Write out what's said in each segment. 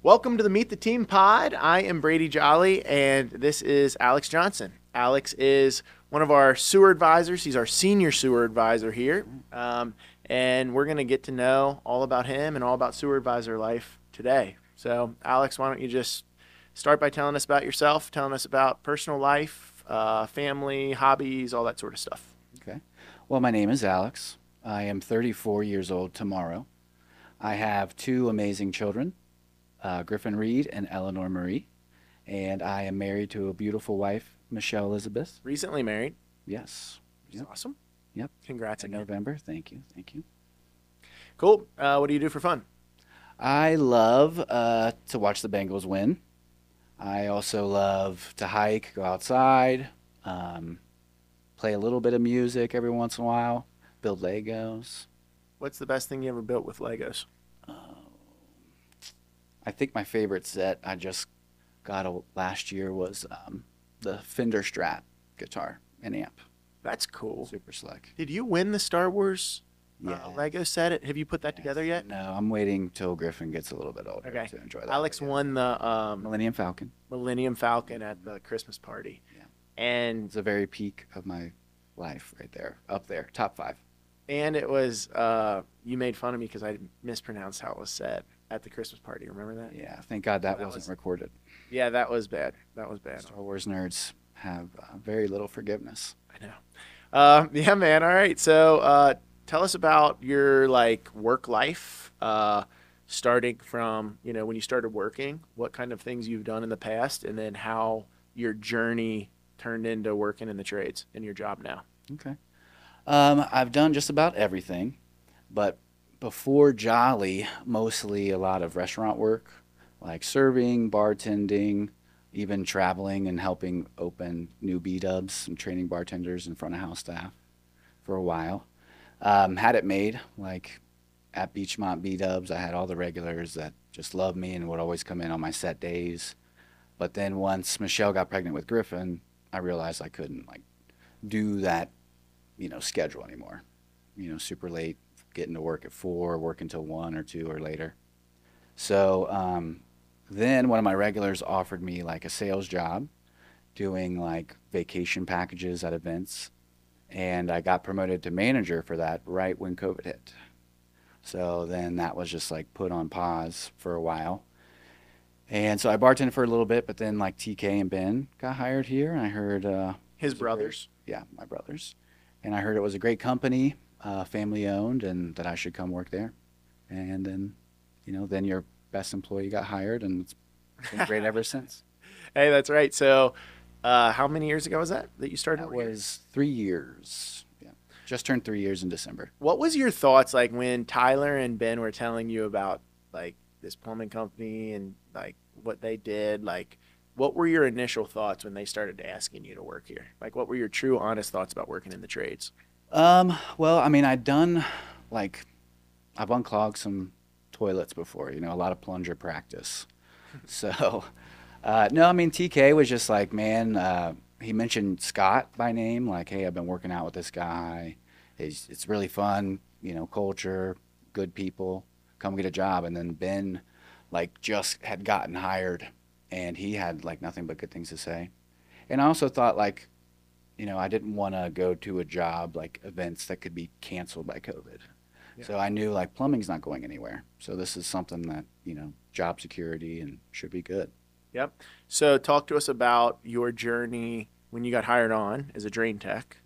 Welcome to the Meet the Team pod. I am Brady Jolly, and this is Alex Johnson. Alex is one of our sewer advisors. He's our senior sewer advisor here. And we're going to get to know all about him and all about sewer advisor life today. So, Alex, why don't you just start by telling us about yourself, telling us about personal life, family, hobbies, all that sort of stuff. Okay. Well, my name is Alex. I am 34 years old tomorrow. I have two amazing children, Griffin Reed and Eleanor Marie, and I am married to a beautiful wife, Michelle Elizabeth. Recently married, Yes. which is Yep. awesome. Yep. Congrats In again. November. Thank you. Thank you. Cool. What do you do for fun? I love to watch the Bengals win. I also love to hike, go outside, um, play a little bit of music every once in a while, build Legos. What's the best thing you ever built with Legos? Uh, I think my favorite set I just got last year was the Fender Strat guitar and amp. That's cool. Super slick. Did you win the Star Wars Yeah. Lego set? Have you put that together Yes. yet? No, I'm waiting till Griffin gets a little bit older Okay. to enjoy that Alex Lego. won the Millennium Falcon. Millennium Falcon at the Christmas party, Yeah. and It's a very peak of my life right there. Up there. Top five. it was you made fun of me because I mispronounced how it was said at the Christmas party. Remember that? Yeah. Thank God that That wasn't was recorded. yeah, that was bad. That was bad. Star Wars nerds have very little forgiveness. I know. Yeah, man. All right. So, tell us about your like work life, starting from when you started working, what kind of things you've done in the past, and then how your journey turned into working in the trades in your job now. Okay. I've done just about everything, but before Jolly, mostly a lot of restaurant work, like serving, bartending, even traveling and helping open new B-dubs and training bartenders and front of house staff for a while. Had it made, like at Beachmont B-dubs, I had all the regulars that just loved me and would always come in on my set days. But then once Michelle got pregnant with Griffin, I realized I couldn't like do that, schedule anymore. Super late, getting to work at 4, work until 1 or 2 or later. So then one of my regulars offered me like a sales job doing like vacation packages at events. And I got promoted to manager for that right when COVID hit. So then that was just like put on pause for a while. And so I bartended for a little bit, but then like TK and Ben got hired here. And I heard it His was a great, brothers. yeah, my brothers. And I heard it was a great company, family owned, and that I should come work there. And then, then your best employee got hired, and it's been great ever since. Hey, that's right. So, how many years ago was that you started That over here? was 3 years. Yeah, just turned 3 years in December. What was your thoughts like when Tyler and Ben were telling you about like this plumbing company and like what they did? Like, what were your initial thoughts when they started asking you to work here? Like, what were your true, honest thoughts about working in the trades? Well, I mean, like, I've unclogged some toilets before, a lot of plunger practice. So, no, I mean, TK was just like, man, he mentioned Scott by name, like, hey, I've been working out with this guy. It's really fun, culture, good people, come get a job. And then Ben, like, just had gotten hired and he had, like, nothing but good things to say. And I also thought, like, I didn't want to go to a job like events that could be canceled by COVID. Yeah. So I knew like plumbing's not going anywhere. So this is something that, job security and should be good. Yep. So, talk to us about your journey when you got hired on as a drain tech.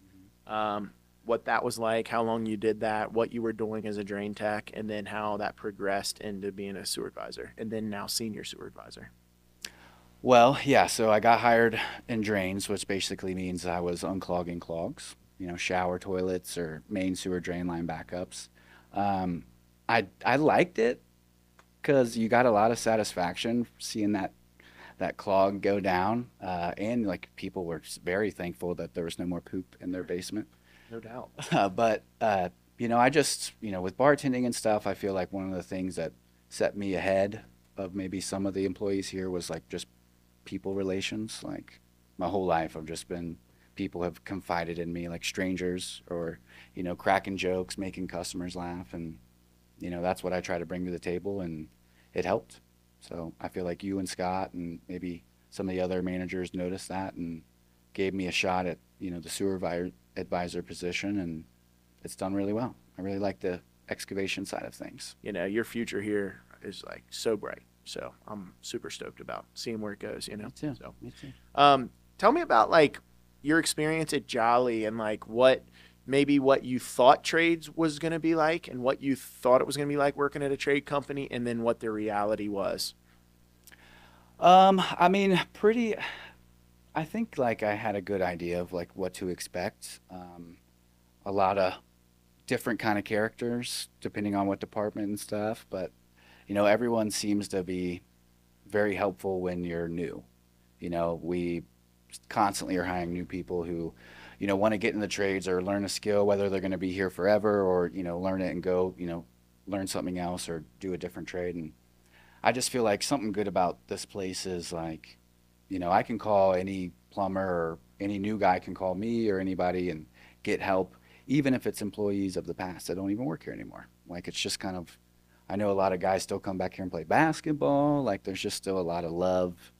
What that was like, how long you did that, what you were doing as a drain tech, and then how that progressed into being a sewer advisor, and then now senior sewer advisor. Well, yeah, so I got hired in drains, which basically means I was unclogging clogs, shower toilets or main sewer drain line backups. Um, I liked it because you got a lot of satisfaction seeing that clog go down, and like people were very thankful that there was no more poop in their basement. No doubt. But I just with bartending and stuff, I feel like one of the things that set me ahead of maybe some of the employees here was like just people relations. Like my whole life, I've just been people have confided in me, like strangers, or cracking jokes, making customers laugh, and that's what I try to bring to the table, and it helped. So I feel like you and Scott and maybe some of the other managers noticed that and gave me a shot at, the sewer advisor position, and it's done really well. I really like the excavation side of things. Your future here is like so bright. So I'm super stoked about seeing where it goes, Me too. So Me too. tell me about like your experience at Jolly and like what you thought trades was going to be like and what you thought it was going to be like working at a trade company and then what the reality was. I mean, pretty. I think like I had a good idea of like what to expect. A lot of different kind of characters depending on what department and stuff, but everyone seems to be very helpful when you're new. We constantly are hiring new people who, want to get in the trades or learn a skill, whether they're going to be here forever or, learn it and go, learn something else or do a different trade. And I just feel like something good about this place is like, I can call any plumber or any new guy can call me or anybody and get help, even if it's employees of the past that don't even work here anymore. Like it's just kind of, I know a lot of guys still come back here and play basketball. Like there's just still a lot of love,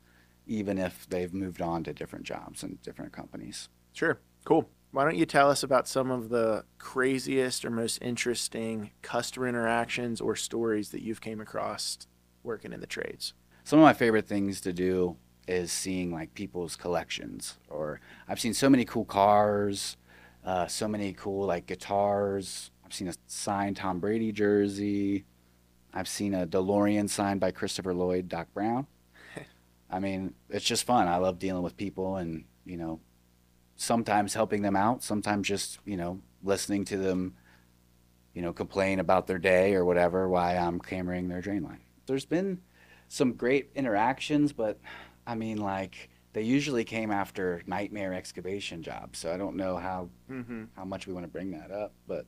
even if they've moved on to different jobs and different companies. Sure. Cool. Why don't you tell us about some of the craziest or most interesting customer interactions or stories that you've came across working in the trades? Some of my favorite things to do is seeing like people's collections, or I've seen so many cool cars, so many cool like guitars. I've seen a signed Tom Brady jersey. I've seen a DeLorean signed by Christopher Lloyd, Doc Brown. I mean, it's just fun. I love dealing with people and, sometimes helping them out, sometimes just, listening to them, complain about their day or whatever, why I'm hammering their drain line. There's been some great interactions, but I mean, like, they usually came after nightmare excavation jobs. So I don't know how much we want to bring that up, but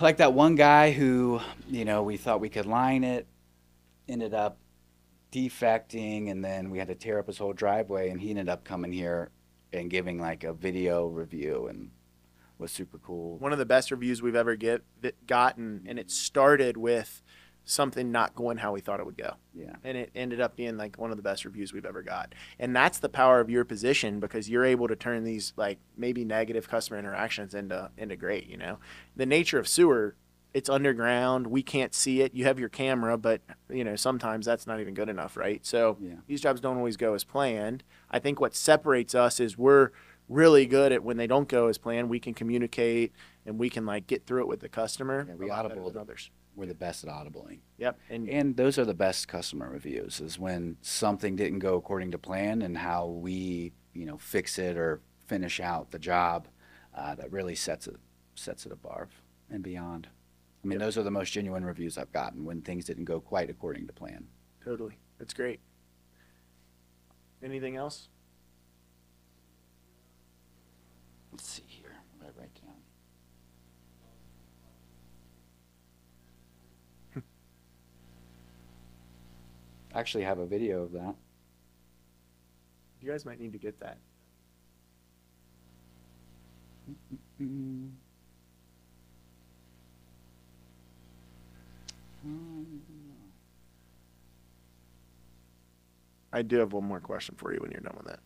like that one guy who, we thought we could line it, ended up defecting, and then we had to tear up his whole driveway, and he ended up coming here and giving like a video review and was super cool. One of the best reviews we've ever gotten, and it started with something not going how we thought it would go. Yeah. And it ended up being like one of the best reviews we've ever got. And that's the power of your position because you're able to turn these like maybe negative customer interactions into great, The nature of sewer, it's underground. We can't see it. You have your camera, but sometimes that's not even good enough, right? So Yeah. these jobs don't always go as planned. I think what separates us is we're really good at when they don't go as planned, we can communicate and we can like get through it with the customer. Yeah, we a lot better audible than others. We're the best at audibling. Yep. And those are the best customer reviews is when something didn't go according to plan and how we, fix it or finish out the job that really sets it above and beyond. I mean, Yep. Those are the most genuine reviews I've gotten when things didn't go quite according to plan. Totally. That's great. Anything else? Let's see here. What did I write down? I actually have a video of that. You guys might need to get that. Mm. I do have one more question for you when you're done with that.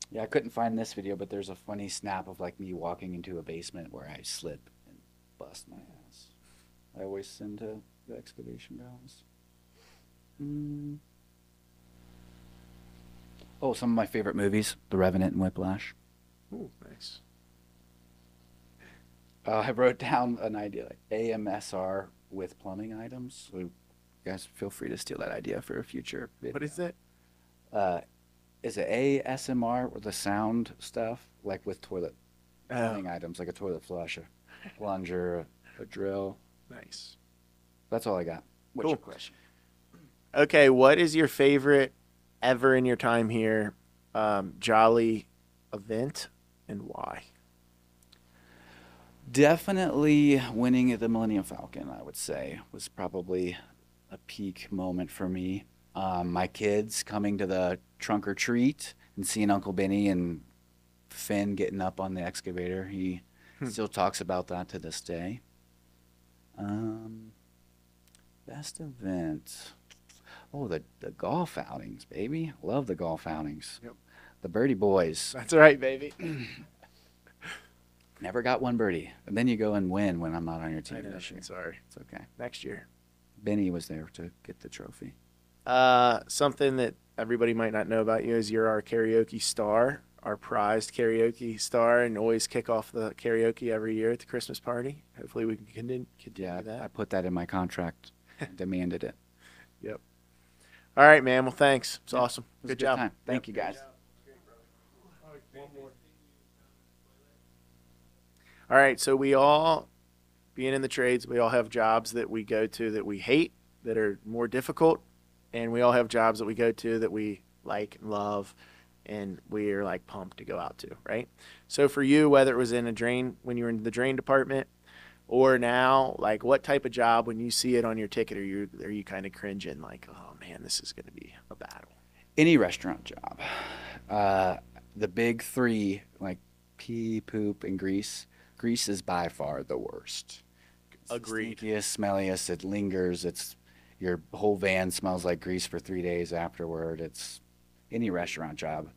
Yeah, I couldn't find this video, but there's a funny snap of like me walking into a basement where I slip and bust my ass. I always send to the excavation guys. Oh, some of my favorite movies: The Revenant and Whiplash. Ooh, nice. I wrote down an idea like AMSR with plumbing items. So you guys feel free to steal that idea for a future video. What is it? Is it ASMR with the sound stuff, like with toilet plumbing items, like a toilet flush, a plunger, a drill? Nice. That's all I got. What's Cool. your question? Okay, what is your favorite ever in your time here Jolly event and why? Definitely winning at the Millennium Falcon, I would say, was probably a peak moment for me. My kids coming to the trunk or treat and seeing Uncle Benny and Finn getting up on the excavator. He still talks about that to this day. Um, Best event. Oh, the golf outings, baby. Love the golf outings. Yep. The birdie boys. That's right, baby. Never got one birdie. And then you go and win when I'm not on your I team know. this year. Sorry. It's okay. Next year. Benny was there to get the trophy. Something that everybody might not know about you is you're our karaoke star, our prized karaoke star, and always kick off the karaoke every year at the Christmas party. Hopefully we can continue Yeah, I that. put that in my contract. Demanded it. Yep. All right, man. Well, thanks. It's awesome. It was a Good job. time. Thank you, guys. All right, so we all, being in the trades, we all have jobs that we go to that we hate, that are more difficult, and we all have jobs that we go to that we like and love, and we're like pumped to go out to, right? So for you, whether it was in a drain, when you were in the drain department, or now, like what type of job, when you see it on your ticket, are you kind of cringing, like, oh man, this is going to be a battle? Any restaurant job. The big three, like pee, poop, and grease. Grease is by far the worst. It's Agreed. the stinkiest, smelliest. It lingers. It's your whole van smells like grease for 3 days afterward. It's any restaurant job,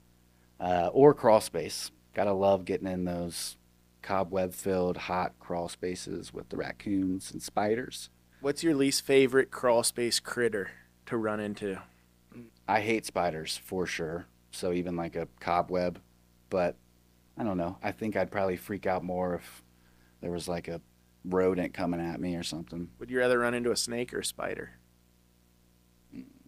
or crawl space. Gotta love getting in those cobweb-filled, hot crawl spaces with the raccoons and spiders. What's your least favorite crawl space critter to run into? I hate spiders for sure. So even like a cobweb, but I don't know. I think I'd probably freak out more if there was like a rodent coming at me or something. Would you rather run into a snake or a spider?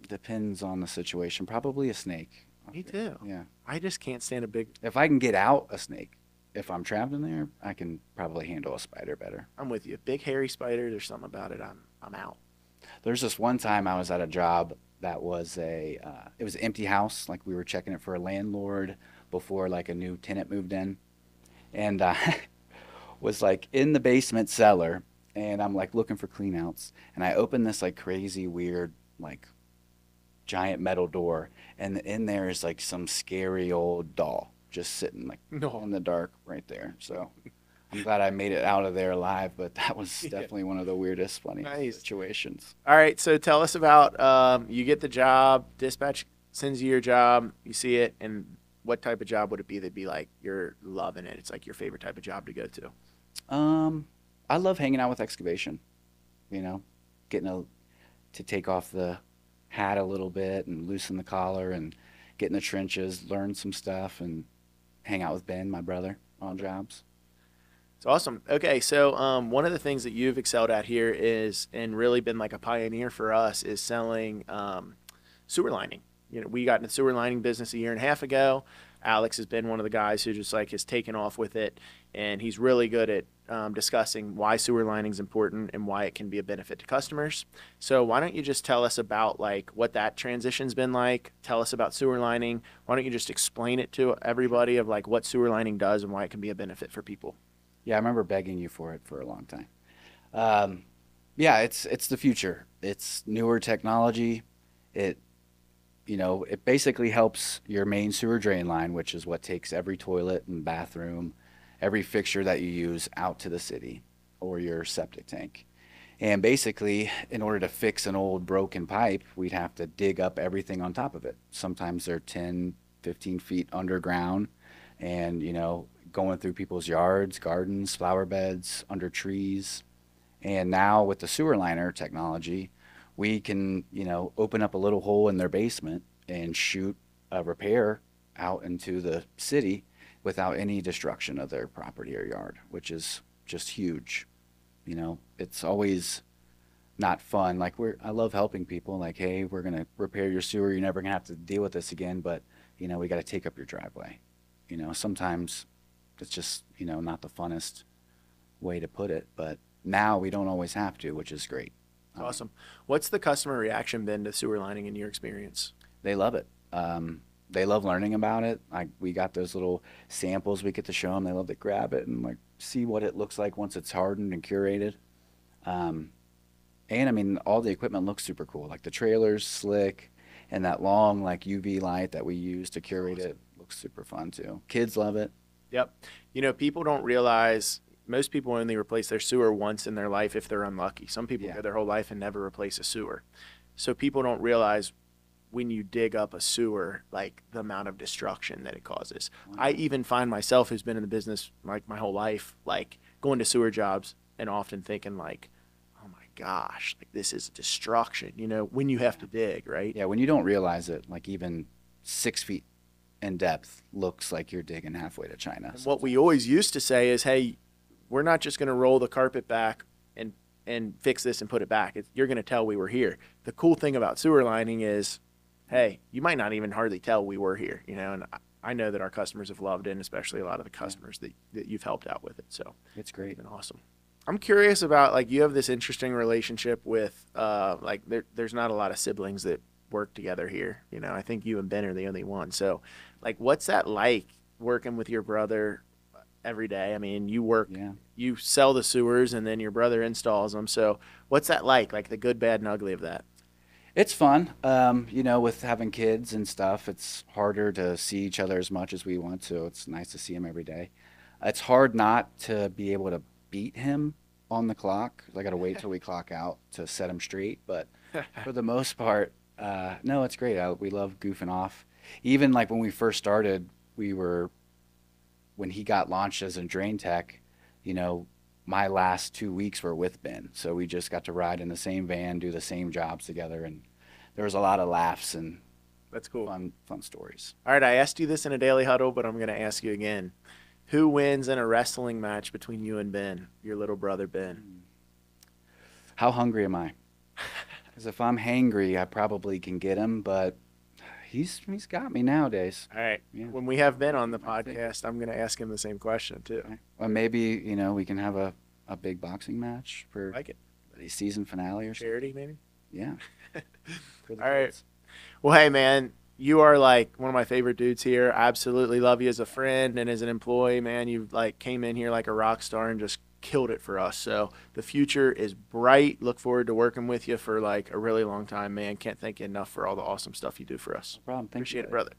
Depends on the situation. Probably a snake. Me too. Yeah. I just can't stand a big. If I can get out, a snake. If I'm trapped in there, I can probably handle a spider better. I'm with you. Big hairy spider. There's something about it. I'm out. There's this one time I was at a job that was it was an empty house. Like we were checking it for a landlord before like a new tenant moved in. And I was like in the basement cellar and I'm like looking for clean outs. And I opened this like crazy, weird, like giant metal door. And in there is like some scary old doll just sitting like No. in the dark right there. So I'm glad I made it out of there alive, but that was Yeah. definitely one of the weirdest, funny Nice. situations. All right. So tell us about you get the job. Dispatch sends you your job. You see it, and what type of job would it be? That'd be like you're loving it. It's like your favorite type of job to go to. I love hanging out with excavation. You know, to take off the hat a little bit and loosen the collar and get in the trenches, learn some stuff, and hang out with Ben, my brother, on jobs. It's awesome. Okay, so one of the things that you've excelled at here is, and really been like a pioneer for us, is selling sewer lining. You know, we got in the sewer lining business a year and a half ago. Alex has been one of the guys who just like has taken off with it, and he's really good at discussing why sewer lining is important and why it can be a benefit to customers. So why don't you just tell us about like what that transition's been like? Tell us about sewer lining. Why don't you just explain it to everybody of like what sewer lining does and why it can be a benefit for people? Yeah, I remember begging you for it for a long time. Yeah, it's the future. It's newer technology. It it basically helps your main sewer drain line, which is what takes every toilet and bathroom, every fixture that you use out to the city or your septic tank. And basically, in order to fix an old broken pipe, we'd have to dig up everything on top of it. Sometimes they're 10, 15 feet underground and, going through people's yards, gardens, flower beds, under trees. And now with the sewer liner technology, we can, open up a little hole in their basement and shoot a repair out into the city without any destruction of their property or yard, which is just huge. It's always not fun. Like I love helping people. Like, hey, we're gonna repair your sewer. You're never gonna have to deal with this again. But we got to take up your driveway. Sometimes it's just not the funnest way to put it. But now we don't always have to, which is great. Awesome. What's the customer reaction been to sewer lining in your experience? They love it. They love learning about it. Like we got those little samples we get to show them. They love to grab it and like see what it looks like once it's hardened and curated. And I mean, all the equipment looks super cool. Like the trailer's slick, and that long like UV light that we use to curate it looks super fun too. Kids love it. Yep. People don't realize most people only replace their sewer once in their life if they're unlucky. Some people Yeah. go their whole life and never replace a sewer. So people don't realize when you dig up a sewer, like the amount of destruction that it causes. I even find myself, who's been in the business like my whole life, like going to sewer jobs and often thinking like, oh my gosh, like this is destruction, when you have to dig, right? Yeah, when you don't realize it, like even 6 feet in depth looks like you're digging halfway to China. And what we always used to say is, hey, we're not just going to roll the carpet back and fix this and put it back. You're going to tell we were here. The cool thing about sewer lining is, hey, you might not even hardly tell we were here, and I know that our customers have loved it, and especially a lot of the customers that you've helped out with it. So It's it's great. been awesome. I'm curious about, like, you have this interesting relationship with, like, there's not a lot of siblings that work together here. I think you and Ben are the only one. So, like, what's that like working with your brother every day? I mean, Yeah. you sell the sewers and then your brother installs them. So what's that like the good, bad, and ugly of that? It's fun. With having kids and stuff, it's harder to see each other as much as we want to. It's nice to see him every day. It's hard not to be able to beat him on the clock. I got to wait till we clock out to set him straight. But for the most part, no, it's great. We love goofing off. Even like when we first started, when he got launched as a drain tech, my last 2 weeks were with Ben. So we just got to ride in the same van, do the same jobs together. And there was a lot of laughs and That's cool. fun stories. All right, I asked you this in a daily huddle, but I'm going to ask you again. Who wins in a wrestling match between you and Ben, your little brother Ben? How hungry am I? Because if I'm hangry, I probably can get him, but he's got me nowadays. All right. Yeah. When we have Ben on the I think. podcast, I'm going to ask him the same question too. Right. Or maybe, we can have a big boxing match for I like it. the season finale or something. Charity, maybe? Yeah. For the All right. kids. Well, hey, man, you are like one of my favorite dudes here. I absolutely love you as a friend and as an employee, man. You like came in here like a rock star and just killed it for us. So the future is bright. Look forward to working with you for like a really long time, man. Can't thank you enough for all the awesome stuff you do for us. No problem. Thank Appreciate you. it, brother.